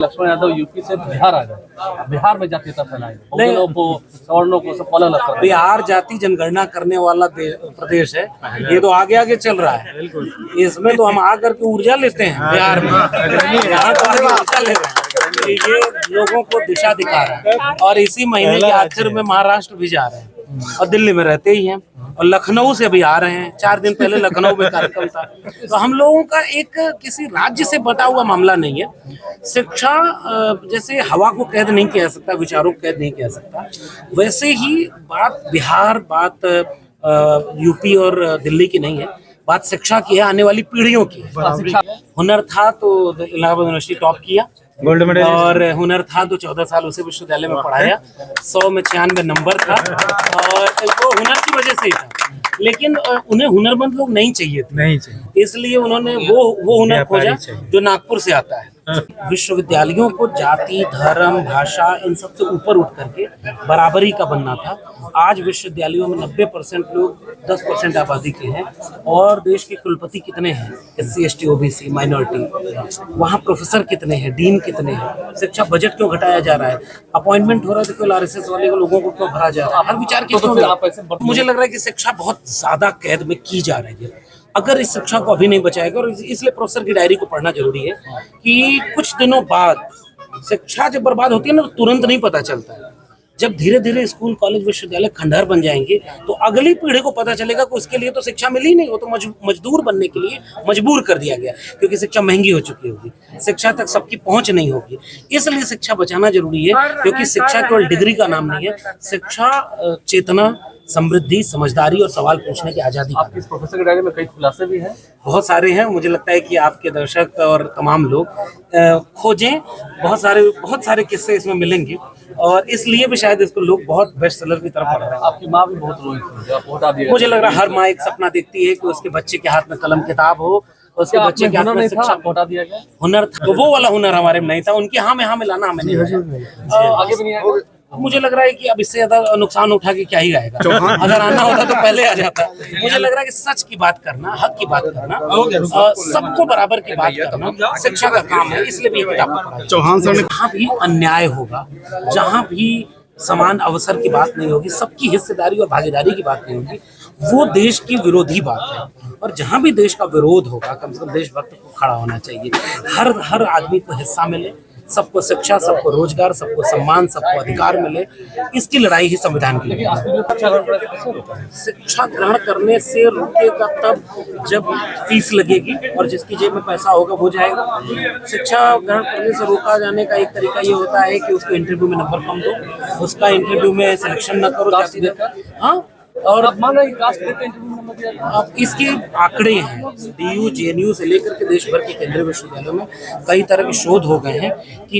Lakshman Yadav UP से बिहार आ गए, बिहार में जातीयता फैलाएंगे, बहुजनों को, सवर्णों को सब अलग अलग। बिहार जाति जनगणना करने वाला प्रदेश है, ये तो आगे आगे चल रहा है। इसमें तो हम आकर के ऊर्जा लेते हैं बिहार में, यहाँ तो आगे ऊर्जा ले रहे हैं। ये लोगों को दिशा दिखा रहा है और इसी महीने के आखिर में महाराष्ट्र भी जा रहे हैं और दिल्ली में रहते ही हैं और लखनऊ से भी आ रहे हैं। 4 दिन पहले लखनऊ में कार्यक्रम था। तो हम लोगों का एक किसी राज्य से बटा हुआ मामला नहीं है। शिक्षा जैसे हवा को कैद नहीं किया जा सकता, विचारों को कैद नहीं किया जा सकता, वैसे ही बात बिहार, बात यूपी और दिल्ली की नहीं है, बात शिक्षा की है, आने वाली पीढ़ियों की है। हुनर था तो इलाहाबाद यूनिवर्सिटी टॉप किया, गोल्ड मेडल, और हुनर था तो 14 साल उसे विश्वविद्यालय में पढ़ाया, 100 में 96 नंबर था और वो हुनर की वजह से ही था। लेकिन उन्हें हुनरमंद लोग नहीं चाहिए थे, इसलिए उन्होंने वो हुनर खोजा जो नागपुर से आता है। विश्वविद्यालयों को जाति, धर्म, भाषा इन सब से ऊपर उठ करके बराबरी का बनना था। आज विश्वविद्यालयों में 90% लोग 10% आबादी के हैं और देश के कुलपति कितने हैं, SC ST OBC माइनॉरिटी, वहाँ प्रोफेसर कितने हैं, डीन कितने हैं, शिक्षा बजट क्यों घटाया जा रहा है, अपॉइंटमेंट हो रहा है तो केवल RSS वाले लोगों को क्यों भरा जा रहा है, हर विचार की। मुझे लग रहा है कि शिक्षा बहुत ज्यादा कैद में की जा रही है। अगर इस शिक्षा को अभी नहीं बचाएगा, और इसलिए प्रोफेसर की डायरी को पढ़ना जरूरी है कि कुछ दिनों बाद शिक्षा जब बर्बाद होती है ना, तो तुरंत नहीं पता चलता है। जब धीरे धीरे स्कूल, कॉलेज, विश्वविद्यालय खंडहर बन जाएंगे तो अगली पीढ़ी को पता चलेगा कि उसके लिए तो शिक्षा मिली नहीं, वो तो मजदूर बनने के लिए मजबूर कर दिया गया, क्योंकि शिक्षा महंगी हो चुकी होगी, शिक्षा तक सबकी पहुंच नहीं होगी। इसलिए शिक्षा बचाना जरूरी है, क्योंकि शिक्षा केवल डिग्री का नाम नहीं है, शिक्षा चेतना, समृद्धि, समझदारी और सवाल पूछने की आजादी। आपकी प्रोफेसर की डायरी में कई खुलासे भी हैं, बहुत सारे हैं। मुझे लगता है कि आपके दर्शक और तमाम लोग खोजें, बहुत सारे किस्से इसमें मिलेंगे और इसलिए भी शायद इसको लोग बहुत बेस्ट सेलर की तरफ पढ़ रहे हैं। आपकी माँ भी बहुत रोई थी, मुझे लग रहा है हर माँ एक सपना देखती है कि उसके बच्चे के हाथ में कलम किताब हो, उसके बच्चे के हाथ में शिक्षा। हुनर था, वो वाला हुनर हमारे में नहीं था। उनकी हाँ में हाँ मिलाना हमें नहीं आया, आगे भी नहीं आया। मुझे लग रहा है कि अब इससे ज्यादा नुकसान उठा के क्या ही आएगा। अगर आना होता तो पहले आ जाता। मुझे लग रहा है कि सच की बात करना, हक की बात करना, सबको बराबर की बात करना शिक्षा का काम है। इसलिए भी किताब पढ़ा। चौहान सर ने जहाँ भी अन्याय होगा, जहाँ भी समान अवसर की बात नहीं होगी, सबकी हिस्सेदारी और भागीदारी की बात नहीं होगी, वो देश की विरोधी बात है। और जहाँ भी देश का विरोध होगा, कम से कम देशभक्त को खड़ा होना चाहिए। हर आदमी को हिस्सा मिले, सबको शिक्षा, सबको रोजगार, सबको सम्मान, सबको अधिकार मिले, इसकी लड़ाई ही संविधान की लड़ाई है। शिक्षा ग्रहण करने से रुकेगा तब जब फीस लगेगी और जिसकी जेब में पैसा होगा वो जाएगा। शिक्षा ग्रहण करने से रोका जाने का एक तरीका ये होता है कि उसको इंटरव्यू में नंबर कम दो, उसका इंटरव्यू में सिलेक्शन न करो, हाँ। और अब इसके आंकड़े हैं, DU, JNU से लेकर के देश भर के केंद्रीय विश्वविद्यालयों में कई तरह के शोध हो गए हैं कि